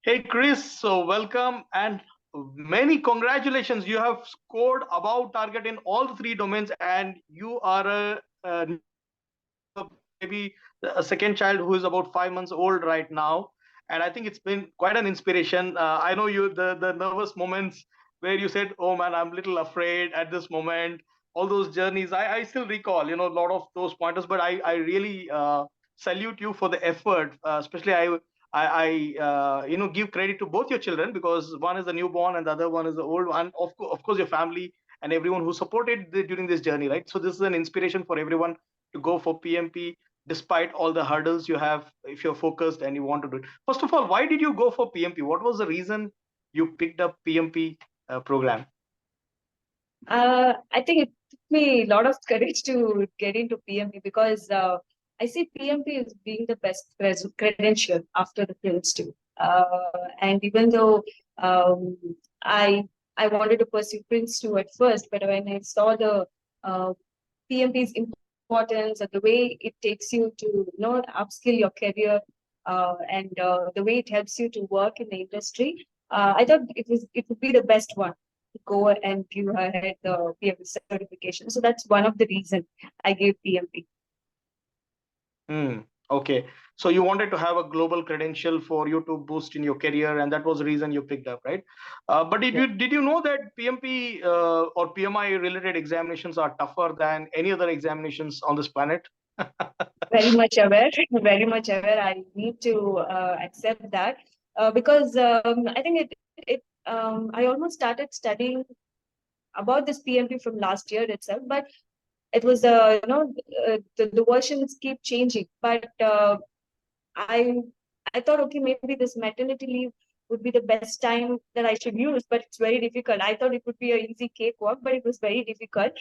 Hey Chris, so welcome and many congratulations. You have scored above target in all three domains, and you are maybe a second child who is about 5 months old right now. And I think it's been quite an inspiration. I know you the nervous moments where you said, "Oh man, I'm a little afraid at this moment." All those journeys, I still recall, a lot of those pointers. But I really salute you for the effort. Especially I give credit to both your children, because one is the newborn and the other one is the old one. Of course, your family and everyone who supported during this journey, right? So this is an inspiration for everyone to go for PMP despite all the hurdles you have, if you're focused and you want to do it. First of all, why did you go for PMP? What was the reason you picked up PMP program? I think it took me a lot of courage to get into PMP because I see PMP as being the best credential after the Prince too. And even though um, I I wanted to pursue Prince 2 at first, but when I saw the uh, PMP's importance and the way it takes you to upskill your career and the way it helps you to work in the industry, I thought it would be the best one to go and give ahead the PMP certification. So that's one of the reasons I gave PMP. Hmm. Okay. So you wanted to have a global credential for you to boost in your career, and that was the reason you picked up, right? But Yeah. did you know that PMP or PMI related examinations are tougher than any other examinations on this planet? Very much aware, very much aware. I need to accept that because I think I almost started studying about this PMP from last year itself, but it was the versions keep changing. But I I thought, okay, maybe this maternity leave would be the best time that I should use, but it's very difficult. I thought it would be an easy cakewalk, but it was very difficult.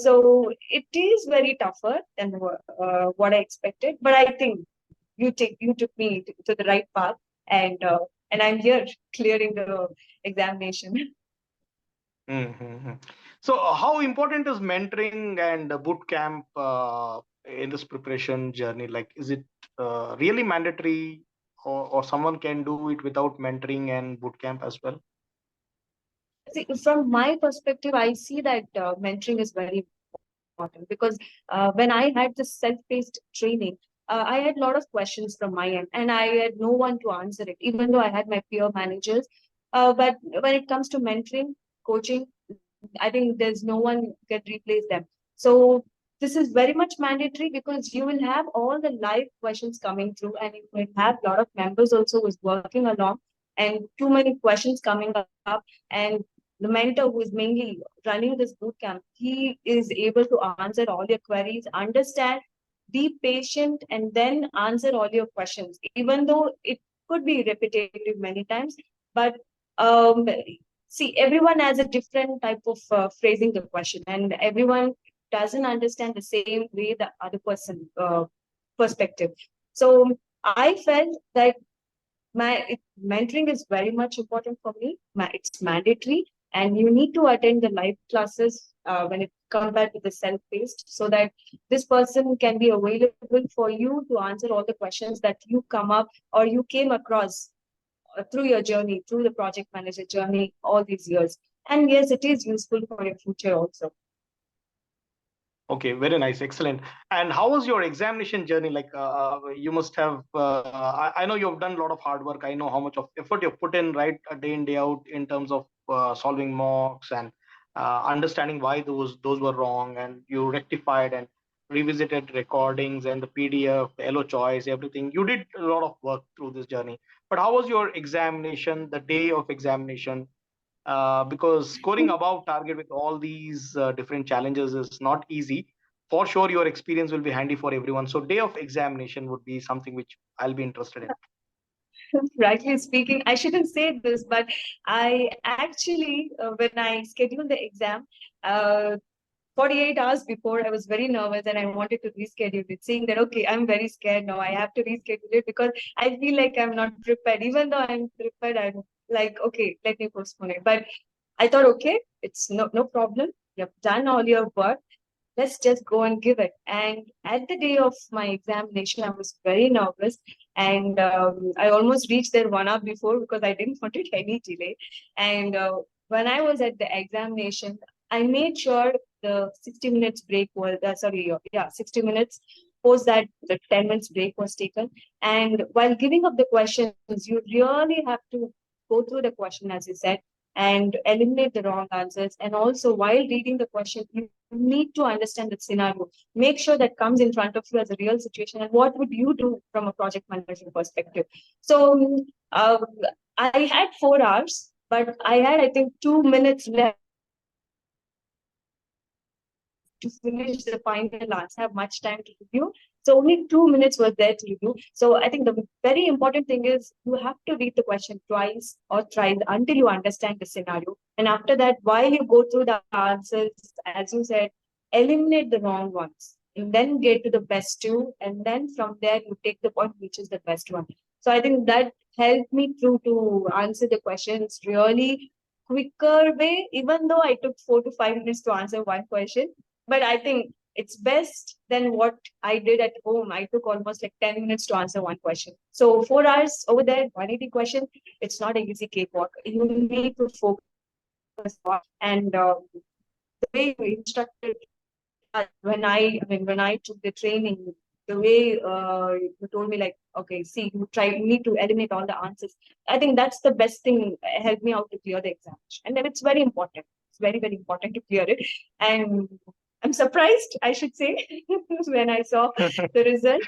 So it is very tougher than what I expected. But I think you took me to the right path, and I'm here clearing the examination. Mm-hmm. So, how important is mentoring and boot camp in this preparation journey? Like, is it really mandatory, or someone can do it without mentoring and boot camp as well? See, from my perspective, I see that mentoring is very important because when I had this self-paced training, I had a lot of questions from my end, and I had no one to answer it, even though I had my peer managers. But when it comes to mentoring, coaching, I think there's no one who can replace them. So this is very much mandatory because you will have all the live questions coming through, and you will have a lot of members also who's working along, and too many questions coming up. And the mentor who is mainly running this boot camp, he is able to answer all your queries, understand, be patient, and then answer all your questions, even though it could be repetitive many times. But um, see, everyone has a different type of phrasing the question, and everyone doesn't understand the same way the other person perspective. So I felt that mentoring is very much important for me. It's mandatory, and you need to attend the live classes when it compared to the self-paced, so that this person can be available for you to answer all the questions that you come up or you came across through your journey, through the project manager journey, all these years. And yes, it is useful for your future also. Okay, very nice, excellent. And how was your examination journey? Like, you must have. I know you've done a lot of hard work. I know how much of effort you've put in, right, day in day out, in terms of solving mocks and understanding why those were wrong, and you rectified and revisited recordings and the PDF, the LO choice, everything. You did a lot of work through this journey. But how was your examination? The day of examination, because scoring above target with all these different challenges is not easy. For sure, your experience will be handy for everyone. So, day of examination would be something which I'll be interested in. Rightly speaking, I shouldn't say this, but I actually, when I scheduled the exam, uh, 48 hours before, I was very nervous and I wanted to reschedule it, saying that, okay, I'm very scared now. I have to reschedule it because I feel like I'm not prepared. Even though I'm prepared, I'm like, okay, let me postpone it. But I thought, okay, it's no problem. You've done all your work. let's just go and give it. And at the day of my examination, I was very nervous, and I almost reached there 1 hour before because I didn't want it any delay. And when I was at the examination, I made sure the 60 minutes break was, 60 minutes. Post that, the 10 minutes break was taken. And while giving up the questions, you really have to go through the question, as you said, and eliminate the wrong answers. And also, while reading the question, you need to understand the scenario. Make sure that comes in front of you as a real situation. And what would you do from a project manager perspective? So uh, I had 4 hours, but I had, I think, 2 minutes left to finish the final answer, have much time to review. So only 2 minutes was there to review. So I think the very important thing is you have to read the question twice or thrice until you understand the scenario. And after that, while you go through the answers, as you said, eliminate the wrong ones and then get to the best two. And then from there, you take the point which is the best one. So I think that helped me through to answer the questions really quicker way, even though I took 4 to 5 minutes to answer one question. But I think it's best than what I did at home. I took almost like 10 minutes to answer one question. So 4 hours over there, 180 question, it's not an easy cakewalk. You need to focus on, and the way you instructed when I took the training, the way you told me, like, okay, see, you need to eliminate all the answers. I think that's the best thing, helped me out to clear the examination. And then it's very important. It's very, very important to clear it. And I'm surprised, I should say, when I saw the result.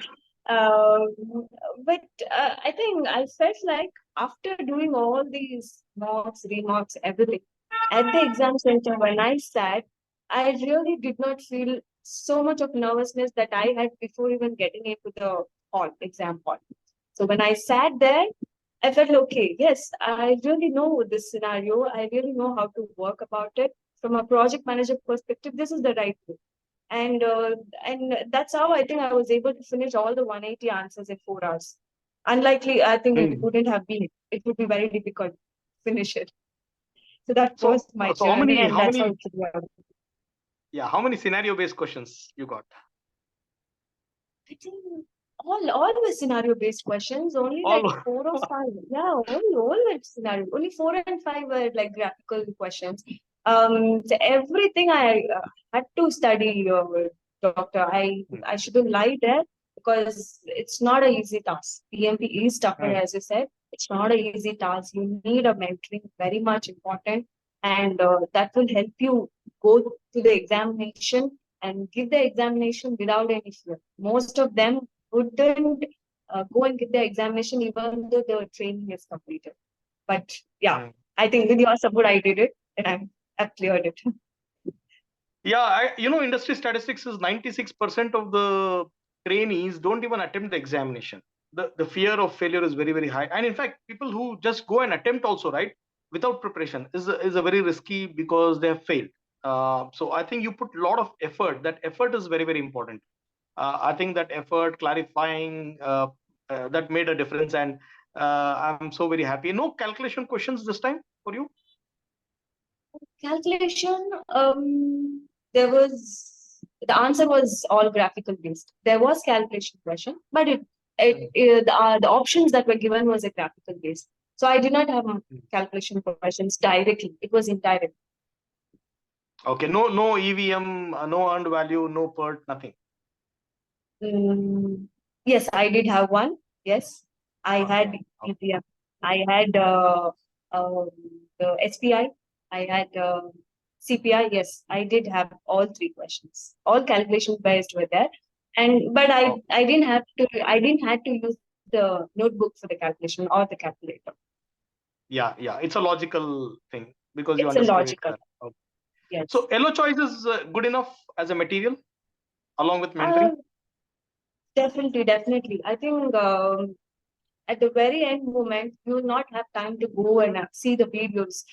Um, but I think I felt like after doing all these mocks, remarks, everything, at the exam center, when I sat, I really did not feel so much of nervousness that I had before even getting into the hall, exam hall. So when I sat there, I felt okay. Yes, I really know this scenario. I really know how to work about it. From a project manager perspective, this is the right way. And that's how I think I was able to finish all the 180 answers in 4 hours. Unlikely, I think it Hmm. wouldn't have been. It would be very difficult to finish it. So that So, was my so how journey, many, and how that's how many, it should work. how many scenario-based questions you got? I think all were scenario based questions, only like All. 4 or 5. Yeah, all were scenario. Only 4 and 5 were like graphical questions. So everything I had to study, doctor. Hmm. I shouldn't lie there because it's not an easy task. PMP is tougher, Hmm. as you said. It's not an easy task. You need a mentoring, very much important, and that will help you go to the examination and give the examination without any fear. Most of them wouldn't go and give the examination even though the training is completed. But yeah, Hmm. I think with your support, I did it and I've cleared it. Yeah, industry statistics is 96% of the trainees don't even attempt the examination. The fear of failure is very, very high. And in fact, people who just go and attempt also, right, without preparation is a very risky because they have failed. So I think you put a lot of effort. That effort is very, very important. I think that effort, clarifying, that made a difference. And I'm so very happy. No calculation questions this time for you? Calculation, there was the answer was all graphical based. There was calculation question, but the options that were given was a graphical based. So I did not have calculation questions directly. It was indirect. Okay, no EVM, no earned value, no PERT, nothing. Mm, yes, I did have one. Yes, I Okay. had EPM. I had um, the SPI. I had CPI. Yes, I did have all three questions. All calculation based were there, and but Oh, I didn't have to. I didn't have to use the notebook for the calculation or the calculator. yeah. It's a logical thing because you It's a understood it. logical. Okay. Yes. So Elo choice is good enough as a material along with Uh, mentoring. definitely, definitely. I think at the very end moment, you will not have time to go and see the videos.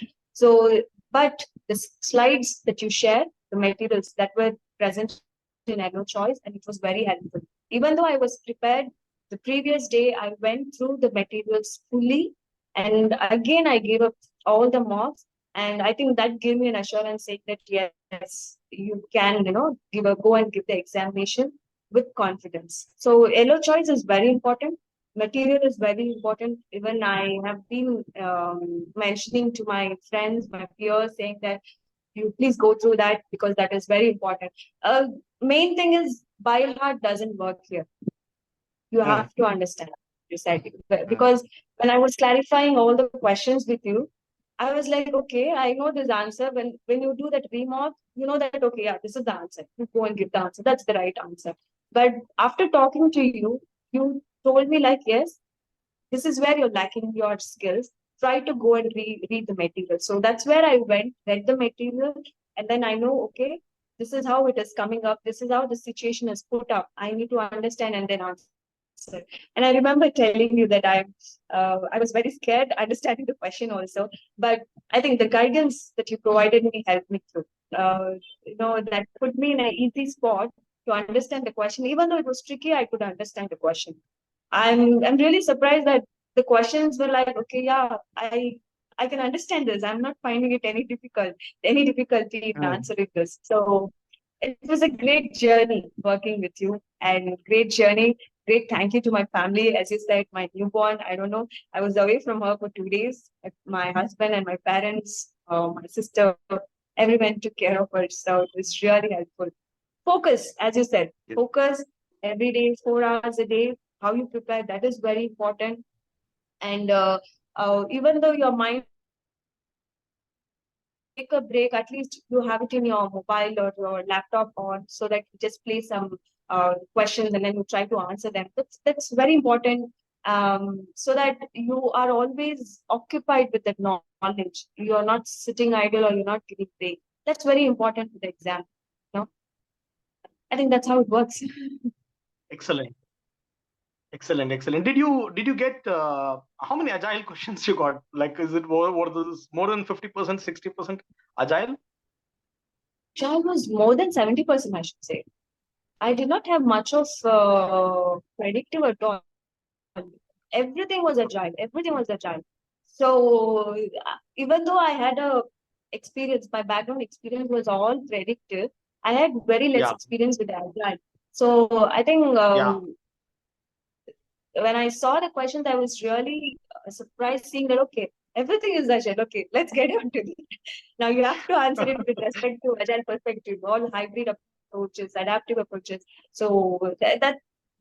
So, but the slides that you share, the materials that were present in Agro Choice, and it was very helpful. Even though I was prepared the previous day, I went through the materials fully, and again I gave up all the marks. And I think that gave me an assurance saying that yes, you can, go and give the examination with confidence. So yellow choice is very important. Material is very important. Even I have been mentioning to my friends, my peers, saying that you please go through that because that is very important. Main thing is by heart doesn't work here. You Mm, have to understand, you said, mm, because when I was clarifying all the questions with you, I was like, okay, I know this answer. When you do that remark, you know that okay, yeah, this is the answer. You go and give the answer. That's the right answer. But after talking to you, you told me like, yes, this is where you're lacking your skills. Try to go and read the material. So that's where I went, read the material, and then I know, okay, this is how it is coming up. This is how the situation is put up. I need to understand and then answer. And I remember telling you that I was very scared understanding the question also. But I think the guidance that you provided me helped me through. That put me in an easy spot to understand the question. Even though it was tricky, I could understand the question. I'm really surprised that the questions were like, okay, yeah, I can understand this. I'm not finding it any difficulty in mm. answering this. So it was a great journey working with you and great journey. Great thank you to my family. As you said, my newborn, I don't know, I was away from her for 2 days. My husband and my parents, my sister, everyone took care of her. So it was really helpful. Focus, as you said, Yes. focus every day, 4 hours a day, how you prepare, that is very important. And even though your mind is busy, take a break, at least you have it in your mobile or your laptop on so that you just play some questions and then you try to answer them. That's very important. So that you are always occupied with that knowledge. You're not sitting idle or you're not giving break. That's very important for the exam. You know, I think that's how it works. Excellent. Excellent. Did you get how many agile questions you got? Like, is it more than 50%, 60% agile? Child was more than 70%, I should say. I did not have much of predictive at all. Everything was agile. Everything was agile. So even though I had a experience, my background experience was all predictive. I had very less Yeah, experience with agile. So I think yeah. when I saw the questions, I was really surprised seeing that okay, everything is agile. Okay, let's get on to it. Now you have to answer it with respect to agile perspective, all hybrid approaches, adaptive approaches. So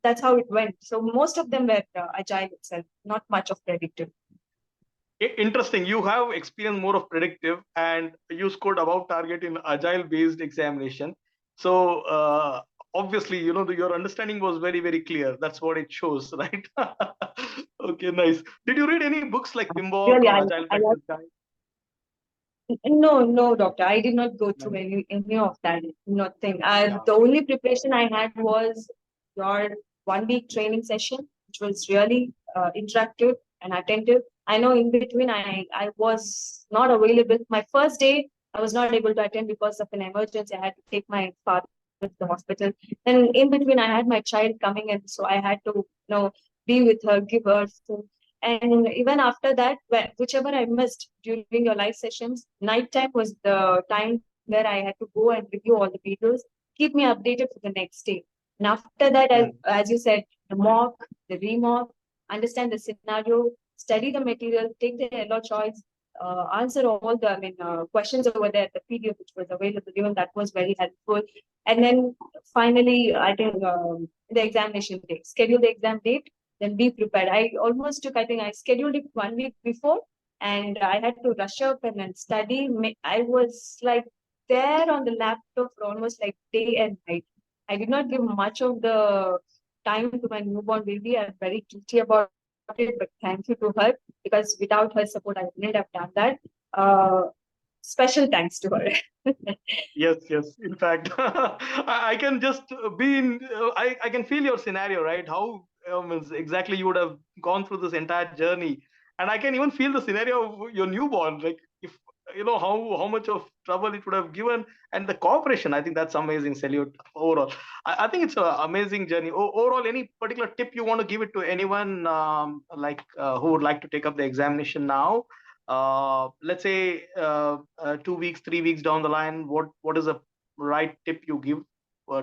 that's how it went. So most of them were agile itself, not much of predictive. Interesting. You have experienced more of predictive, and you scored above target in agile-based examination. So obviously, your understanding was very, very clear. That's what it shows, right? Okay, nice. Did you read any books like PMBOK Really, or Agile I Practice Guide? no, doctor. I did not go through No. any of that. Nothing. Yeah, The only preparation I had was your 1 week training session, which was really interactive and attentive. I know in between I was not available. My first day I was not able to attend because of an emergency. I had to take my father to the hospital. Then in between I had my child coming in, so I had to be with her, give her food. And even after that, whichever I missed during your live sessions, nighttime was the time where I had to go and review all the videos, keep me updated for the next day. And after that, mm, as you said, the mock, the remock, understand the scenario, study the material, take the yellow choice, answer all the questions over there, the PDF which was available, even that was very helpful. And then finally, I think the examination date, schedule the exam date, then be prepared. I almost took, I think I scheduled it 1 week before and I had to rush up and then study. I was like there on the laptop for almost like day and night. I did not give much of the time to my newborn baby. I'm very guilty about it, but thank you to her because without her support, I wouldn't have done that. Uh, Special thanks to her. yes, yes. In fact, I can just be in. I can feel your scenario, right? How exactly you would have gone through this entire journey, and I can even feel the scenario of your newborn. Like, if how much of trouble it would have given, and the cooperation. I think that's amazing. Salute overall. I think it's an amazing journey. Overall, any particular tip you want to give it to anyone who would like to take up the examination now? let's say 2 weeks, 3 weeks down the line, what is the right tip you give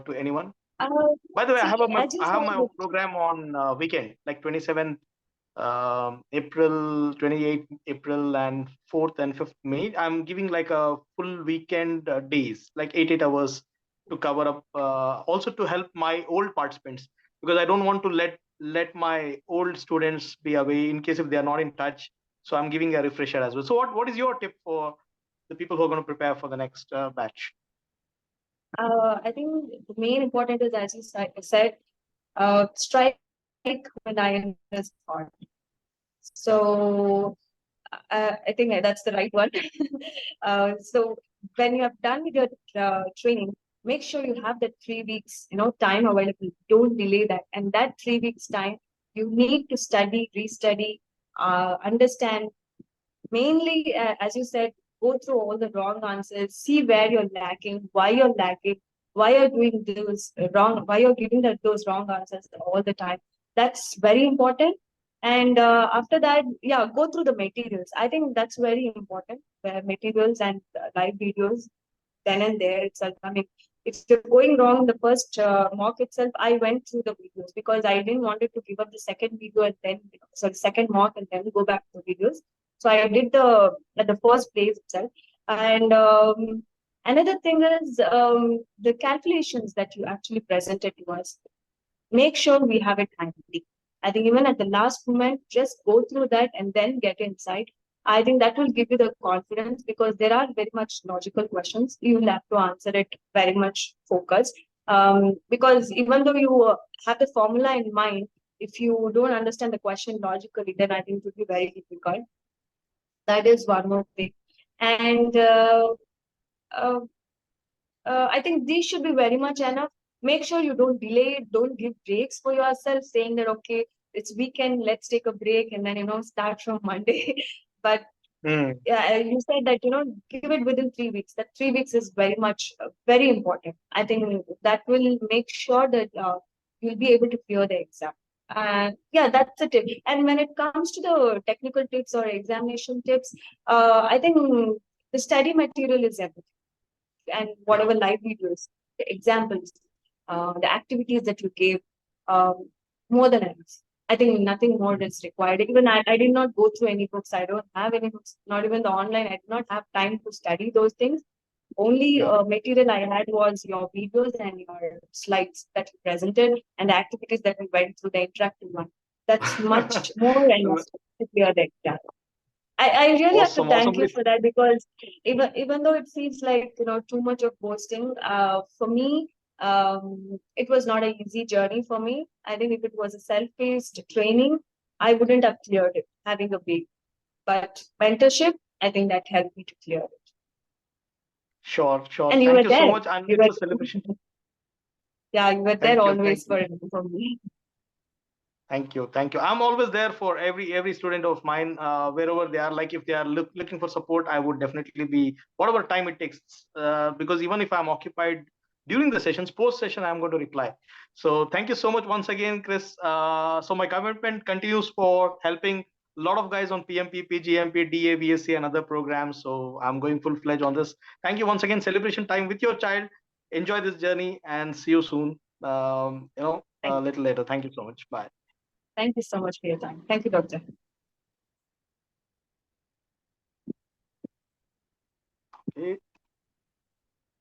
to anyone? Uh, By the way, See, as you I have my said, own program on weekend, like 27th April, 28th April, and 4th and 5th May. I'm giving like a full weekend days, like 8 hours to cover up, also to help my old participants, because I don't want to let my old students be away in case if they are not in touch. So I'm giving a refresher as well. So what is your tip for the people who are going to prepare for the next batch? I think the main important is, as you said, strike when iron is hot. So I think that's the right one. So when you have done with your training, make sure you have that 3 weeks, time available. Don't delay that. And that 3 weeks time, you need to study, restudy, understand. Mainly, as you said, go through all the wrong answers, see where you're lacking, why you're doing those wrong, why you're giving those wrong answers all the time. That's very important. And after that, yeah, go through the materials. I think that's very important. Materials and live videos then and there itself. I mean, if you're going wrong in the first mock itself, I went through the videos because I didn't wanted to give up the second video and then, so the second mock and then go back to the videos. So I did the at the first place itself. And another thing is the calculations that you actually presented to us. Make sure we have it handy. I think even at the last moment, just go through that and then get inside. I think that will give you the confidence because there are very much logical questions. You will have to answer it very much focused. Because even though you have the formula in mind, if you don't understand the question logically, then I think it will be very difficult. That is one more thing. And uh, I think these should be very much enough. Make sure you don't delay, don't give breaks for yourself, saying that, okay, it's weekend, let's take a break and then, start from Monday. But Hmm. yeah, you said that, give it within 3 weeks. That 3 weeks is very much, very important. I think that will make sure that you'll be able to clear the exam. Yeah, that's a tip. And when it comes to the technical tips or examination tips, I think the study material is everything and Yeah. whatever live videos, the examples, the activities that you gave, um, more than enough. I think nothing more is required. Even I did not go through any books. I don't have any books, not even the online. I did not have time to study those things. Only Yeah. material I had was your videos and your slides that you presented and the activities that we went through, the interactive one. That's much more enough to clear the exam. I really have to Awesome, thank awesome. you for that because even though it feels like too much of boasting, for me it was not an easy journey for me. I think if it was a self-paced training, I wouldn't have cleared it having a baby. But mentorship, I think that helped me to clear it. Sure, sure. And you Thank were you so there. much. And You it's were a celebration. yeah, you were there Thank you, thank always you. for me. Thank you, thank you. I'm always there for every student of mine, wherever they are. Like if they are looking for support, I would definitely be whatever time it takes. Because even if I'm occupied during the sessions, post session, I'm going to reply. So thank you so much once again, Chris. So my commitment continues for helping a lot of guys on PMP, PGMP, DA, BSc, and other programs. So I'm going full fledged on this. Thank you once again. Celebration time with your child. Enjoy this journey and see you soon. A Thank little later. Thank you so much. Bye. thank you so much for your time. Thank you, Doctor. Okay.